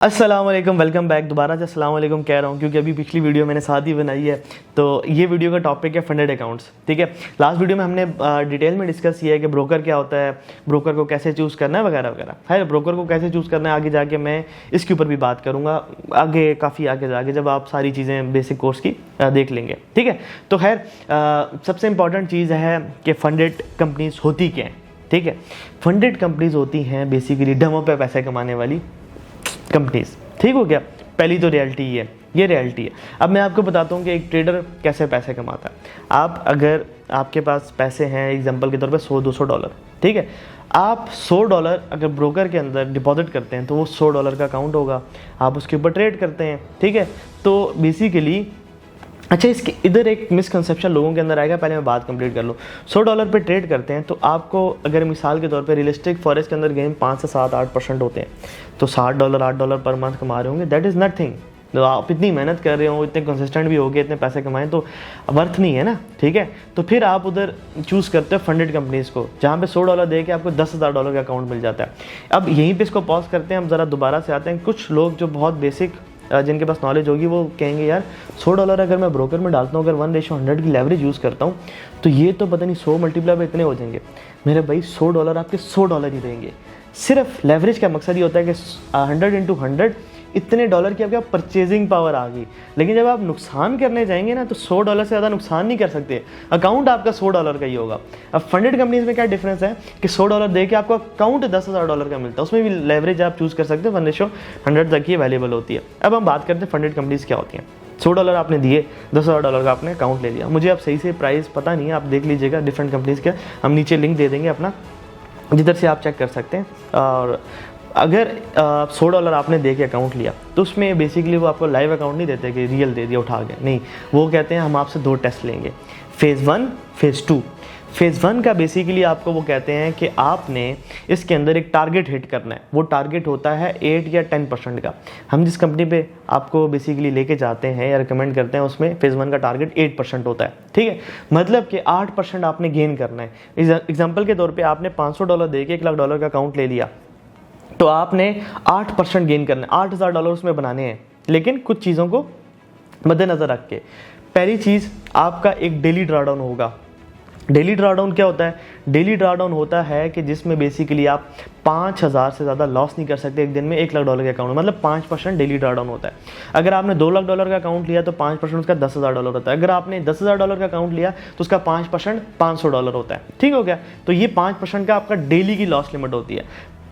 अस्सलाम वालेकुम, welcome back. दोबारा से अस्सलाम वालेकुम कह रहा हूँ क्योंकि अभी पिछली वीडियो मैंने साथ ही बनाई है। तो ये वीडियो का टॉपिक है फंडेड अकाउंट्स। ठीक है, लास्ट वीडियो में हमने डिटेल में डिस्कस किया है कि ब्रोकर क्या होता है, ब्रोकर को कैसे चूज़ करना है वगैरह वगैरह। है ब्रोकर को कैसे चूज़ करना है, आगे जाके मैं इसके ऊपर भी बात करूँगा, आगे काफ़ी आगे जाके जब आप सारी चीज़ें बेसिक कोर्स की देख लेंगे। ठीक है, तो खैर सबसे इंपॉर्टेंट चीज़ है कि फंडेड कंपनीज होती क्या हैं। ठीक है, फंडेड कंपनीज होती हैं बेसिकली डमों पे पैसे कमाने वाली कंपनीज। ठीक हो गया, पहली तो रियलिटी ही है, ये रियलिटी है। अब मैं आपको बताता हूँ कि एक ट्रेडर कैसे पैसे कमाता है। आप अगर आपके पास पैसे हैं एग्जांपल के तौर पे $100-200, ठीक है, आप $100 अगर ब्रोकर के अंदर डिपॉजिट करते हैं तो वो $100 का अकाउंट होगा, आप उसके ऊपर ट्रेड करते हैं। ठीक है, तो बेसिकली अच्छा, इसके इधर एक मिसकंसेप्शन लोगों के अंदर आएगा, पहले मैं बात कंप्लीट कर लूँ। $100 पे ट्रेड करते हैं तो आपको अगर मिसाल के तौर पे रियलिस्टिक फॉरेस्ट के अंदर गेम 5 से 7-8% होते हैं, तो $60 $8 पर मंथ कमा रहे होंगे, दैट इज़ नथिंग। तो आप इतनी मेहनत कर रहे हो, इतने कंसिस्टेंट भी हो गए, इतने पैसे कमाएं तो वर्थ नहीं है ना। ठीक है, तो फिर आप उधर चूज़ करते हो फंडेड कंपनीज़ को, जहाँ पे $100 दे के आपको $10,000 का अकाउंट मिल जाता है। अब यहीं पे इसको पॉज करते हैं, हम ज़रा दोबारा से आते हैं। कुछ लोग जो बहुत बेसिक जिनके पास नॉलेज होगी वो कहेंगे यार $100 अगर मैं ब्रोकर में डालता हूँ, अगर 1:100 की लेवरेज यूज़ करता हूँ तो ये तो पता नहीं 100 मल्टीप्लाई पे इतने हो जाएंगे। मेरे भाई $100 आपके $100 ही देंगे। सिर्फ लेवरेज का मकसद ये होता है कि 100 × 100 इतने डॉलर की आपके परचेजिंग पावर आ गई। लेकिन जब आप नुकसान करने जाएंगे ना तो $100 से ज़्यादा नुकसान नहीं कर सकते, अकाउंट आपका $100 का ही होगा। अब फंडेड कंपनीज में क्या डिफरेंस है कि $100 दे के आपको अकाउंट $10,000 का मिलता है, उसमें भी लेवरेज आप चूज़ कर सकते हो, 1:100 तक ही अवेलेबल होती है। अब हम बात करते हैं फंडेड कंपनीज क्या होती हैं। $100 आपने दिए, $10,000 का आपने अकाउंट ले लिया। मुझे अब सही से प्राइस पता नहीं है, आप देख लीजिएगा डिफरेंट कंपनीज का, हम नीचे लिंक दे देंगे अपना, जिधर से आप चेक कर सकते हैं। और अगर $100 आपने दे के अकाउंट लिया तो उसमें बेसिकली वो आपको लाइव अकाउंट नहीं देते कि रियल दे दिया उठा के, नहीं, वो कहते हैं हम आपसे 2 टेस्ट लेंगे, फेज़ 1 फेज़ 2। फेज़ 1 का बेसिकली आपको वो कहते हैं कि आपने इसके अंदर एक टारगेट हिट करना है। वो टारगेट होता है 8 या 10% का। हम जिस कंपनी पे आपको बेसिकली लेके जाते हैं या रिकमेंड करते हैं उसमें फेज़ 1 का टारगेट 8% होता है। ठीक है, मतलब कि 8% आपने गेन करना है। एग्जाम्पल के तौर पर आपने $500 दे के $1,00,000 का अकाउंट ले लिया, तो आपने 8% गेन करना है, $8,000 उसमें बनाने हैं, लेकिन कुछ चीज़ों को मद्देनज़र रख के। पहली चीज़, आपका एक डेली ड्रॉडाउन होगा। डेली ड्रॉडाउन क्या होता है? डेली ड्रॉडाउन होता है कि जिसमें बेसिकली आप 5,000 से ज़्यादा लॉस नहीं कर सकते एक दिन में $1,00,000 के अकाउंट, मतलब 5% डेली ड्रॉडाउन होता है। अगर आपने $2,00,000 का अकाउंट लिया तो 5% उसका $10,000 होता है। अगर आपने $10,000 का अकाउंट लिया तो उसका 5% $500 होता है। ठीक हो गया, तो ये 5% का आपका डेली की लॉस लिमिट होती है।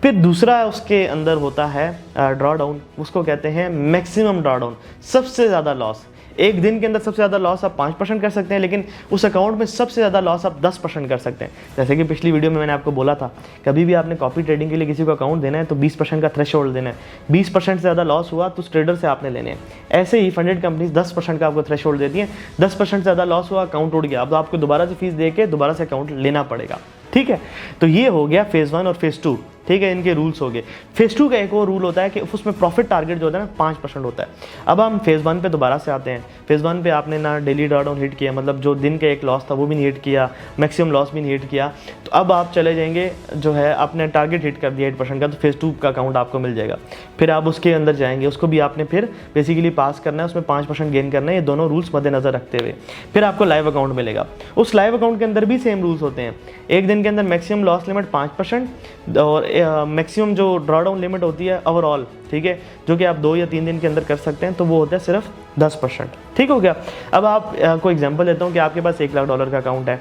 फिर दूसरा उसके अंदर होता है ड्रॉडाउन, उसको कहते हैं मैक्सिमम ड्रॉडाउन, सबसे ज़्यादा लॉस। एक दिन के अंदर सबसे ज़्यादा लॉस आप 5% कर सकते हैं, लेकिन उस अकाउंट में सबसे ज़्यादा लॉस आप 10% कर सकते हैं। जैसे कि पिछली वीडियो में मैंने आपको बोला था, कभी भी आपने कॉपी ट्रेडिंग के लिए किसी को अकाउंट देना है तो 20% का थ्रेशोल्ड देना है। 20% से ज़्यादा लॉस हुआ तो उस ट्रेडर से आपने लेने हैं। ऐसे ही फंडेड कंपनीज 10% का आपको थ्रेशोल्ड देती हैं। 10% से ज़्यादा लॉस हुआ, अकाउंट उड़ गया, अब तो आपको दोबारा से फीस दे के दोबारा से अकाउंट लेना पड़ेगा। ठीक है, तो ये हो गया फेज़ 1 और फेज़ 2। ठीक है, इनके रूल्स हो गए। फेज़ 2 का एक और रूल होता है कि उसमें प्रॉफिट टारगेट जो होता है ना 5% होता है। अब हम फेज़ 1 पे दोबारा से आते हैं। फेज़ 1 पे आपने ना डेली ड्रॉडाउन हिट किया, मतलब जो दिन का एक लॉस था वो भी नहीं हिट किया, मैक्सिमम लॉस भी नहीं हिट किया, तो अब आप चले जाएंगे जो है आपने टारगेट हिट कर दिया 8% का, तो फेज़ 2 का अकाउंट आपको मिल जाएगा। फिर आप उसके अंदर जाएंगे, उसको भी आपने फिर बेसिकली पास करना है, उसमें 5% गेन करना है। ये दोनों रूल्स मद्देनजर रखते हुए फिर आपको लाइव अकाउंट मिलेगा। उस लाइव अकाउंट के अंदर भी सेम रूल्स होते हैं। एक दिन के अंदर मैक्सिमम लॉस लिमिट 5% और मैक्सिमम जो ड्रॉडाउन लिमिट होती है ओवरऑल, ठीक है, जो कि आप 2 या 3 दिन के अंदर कर सकते हैं, तो वो होता है सिर्फ 10%। ठीक हो गया। अब आप को एग्जांपल देता हूँ कि आपके पास $1,00,000 का अकाउंट है,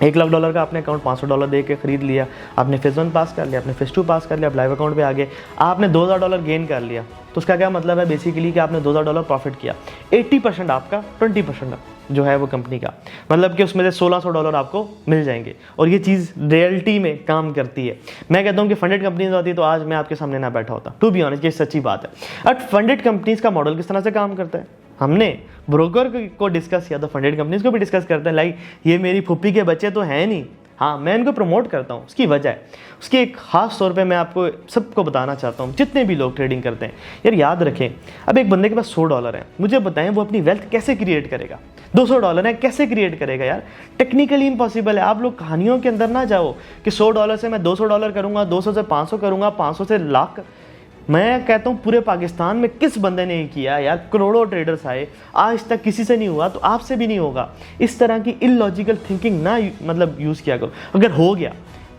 $1,00,000 का आपने अकाउंट $500 दे के खरीद लिया, आपने फेज़ 1 पास कर लिया, आपने फेज़ 2 पास कर लिया, आप लाइव अकाउंट पे आ गए, आपने $2,000 गेन कर लिया, तो उसका क्या मतलब है बेसिकली कि आपने $2,000 प्रॉफिट किया। 80% आपका, 20% जो है वो कंपनी का, मतलब कि उसमें से $1,600 आपको मिल जाएंगे। और ये चीज़ रियलिटी में काम करती है। मैं कहता हूँ कि फंडेड कंपनीज होती तो आज मैं आपके सामने ना बैठा होता, टू बी ऑनेस्ट, ये सच्ची बात है। अब फंडेड कंपनीज का मॉडल किस तरह से काम करता है, हमने ब्रोकर को डिस्कस किया तो फंडेड कंपनीज को भी डिस्कस करते हैं। लाइक ये मेरी फुप्पी के बच्चे तो हैं नहीं, हाँ मैं इनको प्रमोट करता हूँ, उसकी वजह है, उसकी एक ख़ास तौर पे मैं आपको सबको बताना चाहता हूँ, जितने भी लोग ट्रेडिंग करते हैं यार याद रखें। अब एक बंदे के पास $100 है, मुझे बताएं वो अपनी वेल्थ कैसे क्रिएट करेगा। $200 है, कैसे क्रिएट करेगा यार, टेक्निकली इम्पॉसिबल है। आप लोग कहानियों के अंदर ना जाओ कि $100 से मैं $200 करूँगा, 200 से 500 करूँगा, 500 से लाख। मैं कहता हूँ पूरे पाकिस्तान में किस बंदे ने ये किया यार, करोड़ों ट्रेडर्स आए, आज तक किसी से नहीं हुआ, तो आपसे भी नहीं होगा। इस तरह की इलॉजिकल थिंकिंग ना मतलब यूज़ किया करो। अगर हो गया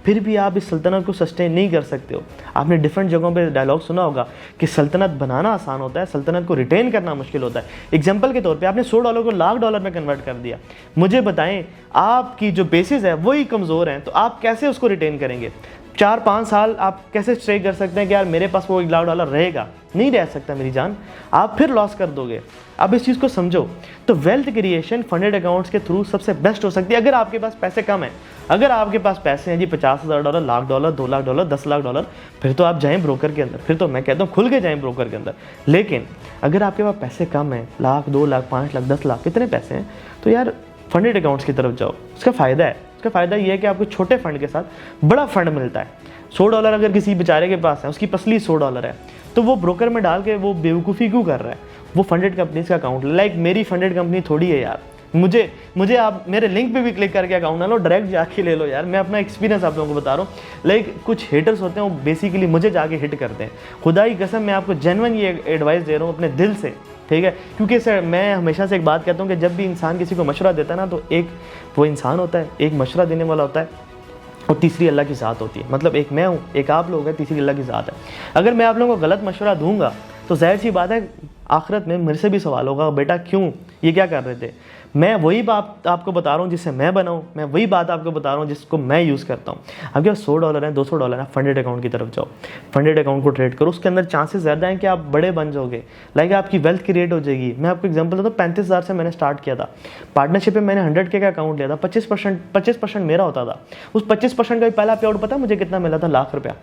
फिर भी आप इस सल्तनत को सस्टेन नहीं कर सकते हो। आपने डिफरेंट जगहों पे डायलॉग सुना होगा कि सल्तनत बनाना आसान होता है, सल्तनत को रिटेन करना मुश्किल होता है। एग्जांपल के तौर पे आपने $100 को लाख डॉलर में कन्वर्ट कर दिया। मुझे बताएं, आपकी जो बेसिस है वही कमज़ोर हैं, तो आप कैसे उसको रिटेन करेंगे? 4-5 साल आप कैसे स्टे कर सकते हैं कि यार मेरे पास वो $1 लाख रहेगा? नहीं रह सकता मेरी जान, आप फिर लॉस कर दोगे। अब इस चीज़ को समझो। तो वेल्थ क्रिएशन फंडेड अकाउंट्स के थ्रू सबसे बेस्ट हो सकती है अगर आपके पास पैसे कम हैं। अगर आपके पास पैसे हैं जी $50,000, लाख डॉलर, $2 लाख, $10 लाख, फिर तो आप जाएं ब्रोकर के अंदर, फिर तो मैं कहता हूँ खुल के जाएं ब्रोकर के अंदर। लेकिन अगर आपके पास पैसे कम हैं, लाख, 2 लाख, 5 लाख, 10 लाख, कितने पैसे हैं, तो यार फंडेड अकाउंट्स की तरफ जाओ। उसका फ़ायदा है, उसका फ़ायदा ये है कि आपको छोटे फंड के साथ बड़ा फंड मिलता है। $100 अगर किसी बेचारे के पास है, उसकी पसली $100 है, तो वो ब्रोकर में डाल के वो बेवकूफ़ी क्यों कर रहा है? वो फंडेड कंपनीज का अकाउंट, लाइक मेरी फंडेड कंपनी थोड़ी है यार। मुझे आप मेरे लिंक पे भी क्लिक करके अकाउंट ना लो, डायरेक्ट जाके ले लो यार। मैं अपना एक्सपीरियंस आप लोगों को बता रहा हूँ। लाइक कुछ हेटर्स होते हैं, वो बेसिकली मुझे जाके हिट करते हैं। खुदा की कसम, मैं आपको जेन्युइन ये एडवाइस दे रहा हूँ अपने दिल से, ठीक है? क्योंकि सर मैं हमेशा से एक बात कहता हूँ कि जब भी इंसान किसी को मशवरा देता है ना, तो एक वो इंसान होता है, एक मशवरा देने वाला होता है, और तीसरी अल्लाह की ज़ात होती है। मतलब एक मैं हूँ, एक आप लोग हैं, तीसरी अल्लाह की ज़ात है। अगर मैं आप लोगों को गलत मशवरा दूंगा तो जाहिर सी बात है आखिरत में मेरे से भी सवाल होगा, बेटा क्यों, ये क्या कर रहे थे? मैं वही बात आपको बता रहा हूँ जिससे मैं बना हूँ, मैं वही बात आपको बता रहा हूँ जिसको मैं यूज़ करता हूँ। आपके पास $100 है, $200 है, फंडेड अकाउंट की तरफ जाओ, फंडेड अकाउंट को ट्रेड करो। उसके अंदर चांसेस ज़्यादा हैं कि आप बड़े बन जाओगे, लाइक आपकी वेल्थ क्रिएट हो जाएगी। मैं आपको एग्जांपल देता हूँ, 35,000 से मैंने स्टार्ट किया था। पार्टनरशिप में मैंने 100K का अकाउंट लिया था, 25% मेरा होता था। उस 25% का भी पहला पे आउट पता मुझे कितना मिला था? लाख रुपया।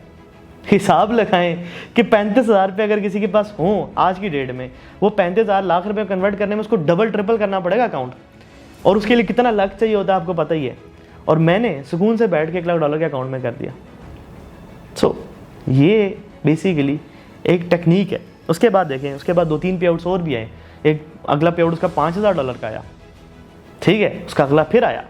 हिसाब लगाएं कि 35,000 रुपये अगर किसी के पास हो आज की डेट में, वो 35,000 लाख रुपये कन्वर्ट करने में उसको डबल ट्रिपल करना पड़ेगा अकाउंट, और उसके लिए कितना लक चाहिए होता है आपको पता ही है। और मैंने सुकून से बैठ के $1 लाख के अकाउंट में कर दिया। सो ये बेसिकली एक टेक्निक है। उसके बाद देखें, उसके बाद 2-3 पे आउट्स और भी आए। एक अगला पे आउट उसका $5,000 का आया, ठीक है, उसका अगला फिर आया।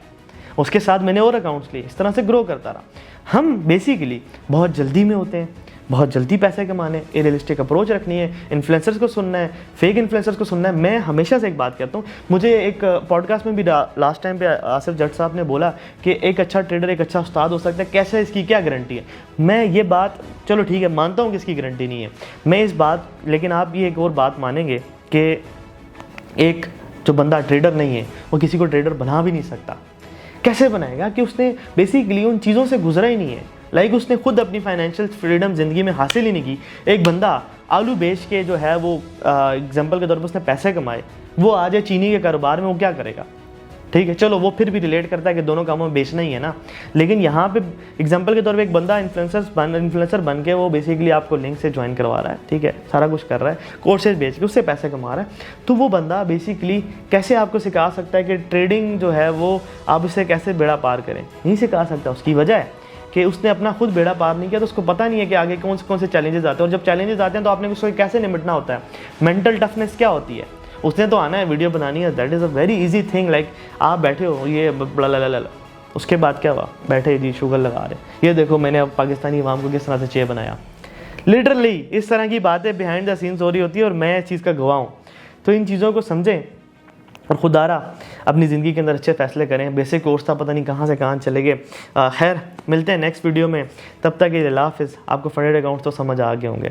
उसके साथ मैंने और अकाउंट्स लिए, इस तरह से ग्रो करता रहा। हम बेसिकली बहुत जल्दी में होते हैं, बहुत जल्दी पैसे कमाने, रियलिस्टिक अप्रोच रखनी है, इन्फ्लुएंसर्स को सुनना है, फेक इन्फ्लुएंसर्स को सुनना है। मैं हमेशा से एक बात कहता हूँ, मुझे एक पॉडकास्ट में भी लास्ट टाइम पे आसिफ जट साहब ने बोला कि एक अच्छा ट्रेडर एक अच्छा उस्ताद हो सकता है, कैसे, इसकी क्या गारंटी है? मैं ये बात चलो ठीक है मानता हूँ कि इसकी गारंटी नहीं है, मैं इस बात, लेकिन आप ये एक और बात मानेंगे कि एक जो बंदा ट्रेडर नहीं है वो किसी को ट्रेडर बना भी नहीं सकता। कैसे बनाएगा? कि उसने बेसिकली उन चीज़ों से गुजरा ही नहीं है। लाइक उसने खुद अपनी फाइनेंशियल फ्रीडम ज़िंदगी में हासिल ही नहीं की। एक बंदा आलू बेच के जो है वो एग्जांपल के तौर पर उसने पैसे कमाए, वो आ जाए चीनी के कारोबार में, वो क्या करेगा? ठीक है, चलो वो फिर भी रिलेट करता है कि दोनों कामों में बेचना ही है ना। लेकिन यहाँ पे एग्जांपल के तौर पे एक बंदा इन्फ्लुएंसर बन के वो बेसिकली आपको लिंक से ज्वाइन करवा रहा है, ठीक है, सारा कुछ कर रहा है, कोर्सेज बेच के उससे पैसे कमा रहा है। तो वो बंदा बेसिकली कैसे आपको सिखा सकता है कि ट्रेडिंग जो है वो आप इसे कैसे बेड़ा पार करें? नहीं सिखा सकता। उसकी वजह है कि उसने अपना खुद बेड़ा पार नहीं किया, तो उसको पता नहीं है कि आगे कौन से चैलेंजेस आते हैं, और जब चैलेंजेस आते हैं तो आपने उसको कैसे निपटना होता है। मेंटल टफनेस क्या होती है? उसने तो आना है, वीडियो बनानी है, that is a very easy thing. Like आप बैठे हो, ये बड़ा उसके बाद क्या हुआ? बैठे जी शुगर लगा रहे, ये देखो मैंने अब पाकिस्तानी अवाम को किस तरह से चाय बनाया। लिटरली इस तरह की बातें बिहाइंड द सीन्स हो रही होती है, और मैं इस चीज़ का गवाह हूँ। तो इन चीज़ों को समझें और खुदारा अपनी ज़िंदगी के अंदर अच्छे फैसले करें। बेसिक कोर्स था, पता नहीं कहाँ से कहाँ चले गए। खैर मिलते हैं नेक्स्ट वीडियो में, तब तक ये अल्लाह हाफ़िज़। आपको फंडेड अकाउंट्स तो समझ आ गए होंगे।